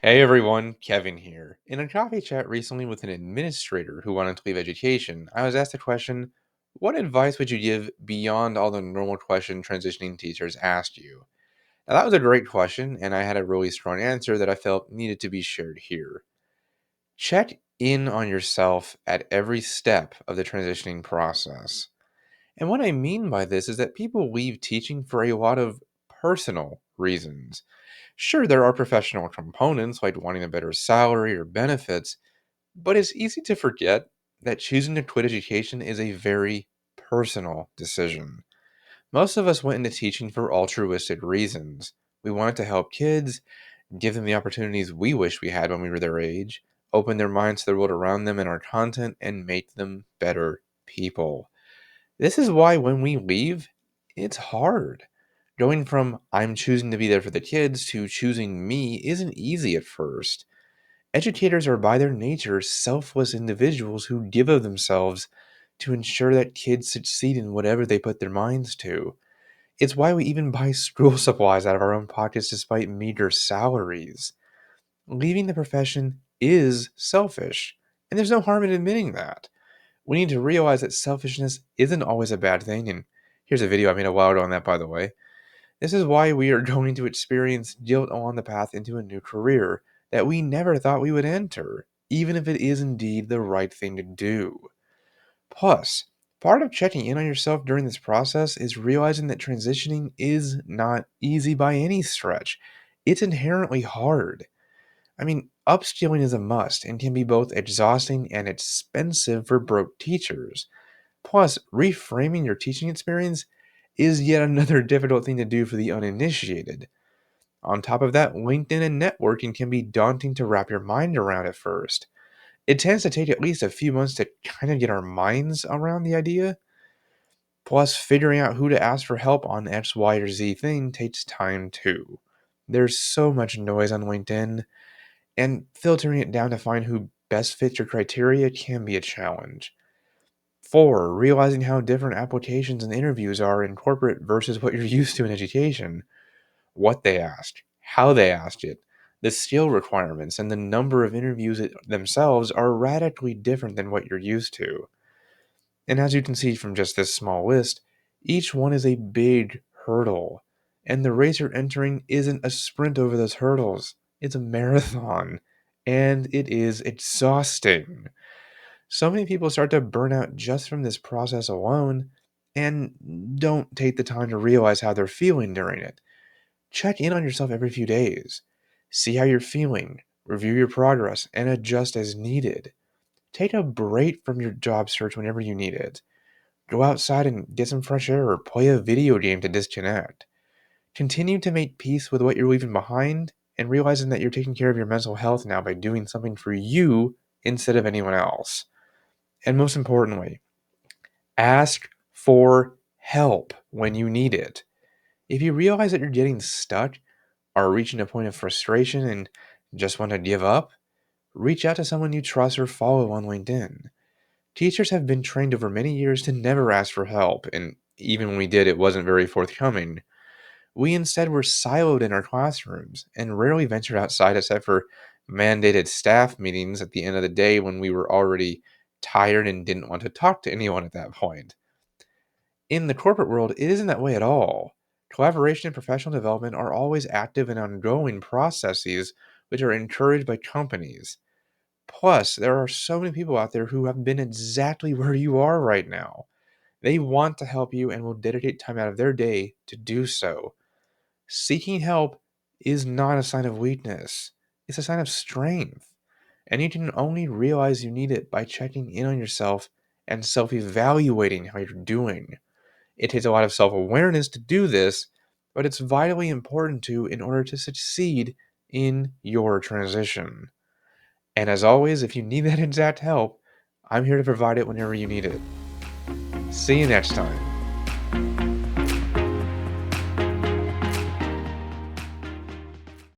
Hey everyone, Kevin here. In a coffee chat recently with an administrator who wanted to leave education, I was asked the question, what advice would you give beyond all the normal question transitioning teachers asked you? Now, that was a great question, and I had a really strong answer that I felt needed to be shared here. Check in on yourself at every step of the transitioning process. And what I mean by this is that people leave teaching for a lot of personal reasons. Sure, there are professional components like wanting a better salary or benefits, but it's easy to forget that choosing to quit education is a very personal decision. Most of us went into teaching for altruistic reasons. We wanted to help kids, give them the opportunities we wish we had when we were their age, open their minds to the world around them and our content, and make them better people. This is why when we leave, it's hard. Going from I'm choosing to be there for the kids to choosing me isn't easy at first. Educators are by their nature selfless individuals who give of themselves to ensure that kids succeed in whatever they put their minds to. It's why we even buy school supplies out of our own pockets despite meager salaries. Leaving the profession is selfish, and there's no harm in admitting that. We need to realize that selfishness isn't always a bad thing, and here's a video I made a while ago on that, by the way. This is why we are going to experience guilt along the path into a new career that we never thought we would enter, even if it is indeed the right thing to do. Plus, part of checking in on yourself during this process is realizing that transitioning is not easy by any stretch. It's inherently hard. I mean, upskilling is a must and can be both exhausting and expensive for broke teachers. Plus, reframing your teaching experience is yet another difficult thing to do for the uninitiated. On top of that, LinkedIn and networking can be daunting to wrap your mind around at first. It tends to take at least a few months to kind of get our minds around the idea. Plus, figuring out who to ask for help on X, Y, or Z thing takes time too. There's so much noise on LinkedIn, and filtering it down to find who best fits your criteria can be a challenge. 4. Realizing how different applications and interviews are in corporate versus what you're used to in education. What they asked, how they asked it, the skill requirements, and the number of interviews themselves are radically different than what you're used to. And as you can see from just this small list, each one is a big hurdle. And the race you're entering isn't a sprint over those hurdles, it's a marathon. And it is exhausting. So many people start to burn out just from this process alone and don't take the time to realize how they're feeling during it. Check in on yourself every few days. See how you're feeling, review your progress, and adjust as needed. Take a break from your job search whenever you need it. Go outside and get some fresh air or play a video game to disconnect. Continue to make peace with what you're leaving behind and realizing that you're taking care of your mental health now by doing something for you instead of anyone else. And most importantly, ask for help when you need it. If you realize that you're getting stuck or reaching a point of frustration and just want to give up, reach out to someone you trust or follow on LinkedIn. Teachers have been trained over many years to never ask for help, and even when we did, it wasn't very forthcoming. We instead were siloed in our classrooms and rarely ventured outside except for mandated staff meetings at the end of the day when we were already tired and didn't want to talk to anyone at that point. In the corporate world, it isn't that way at all. Collaboration and professional development are always active and ongoing processes which are encouraged by companies. Plus, there are so many people out there who have been exactly where you are right now. They want to help you and will dedicate time out of their day to do so. Seeking help is not a sign of weakness, it's a sign of strength. And you can only realize you need it by checking in on yourself and self evaluating how you're doing. It takes a lot of self awareness to do this, but it's vitally important to in order to succeed in your transition. And as always, if you need that exact help, I'm here to provide it whenever you need it. See you next time.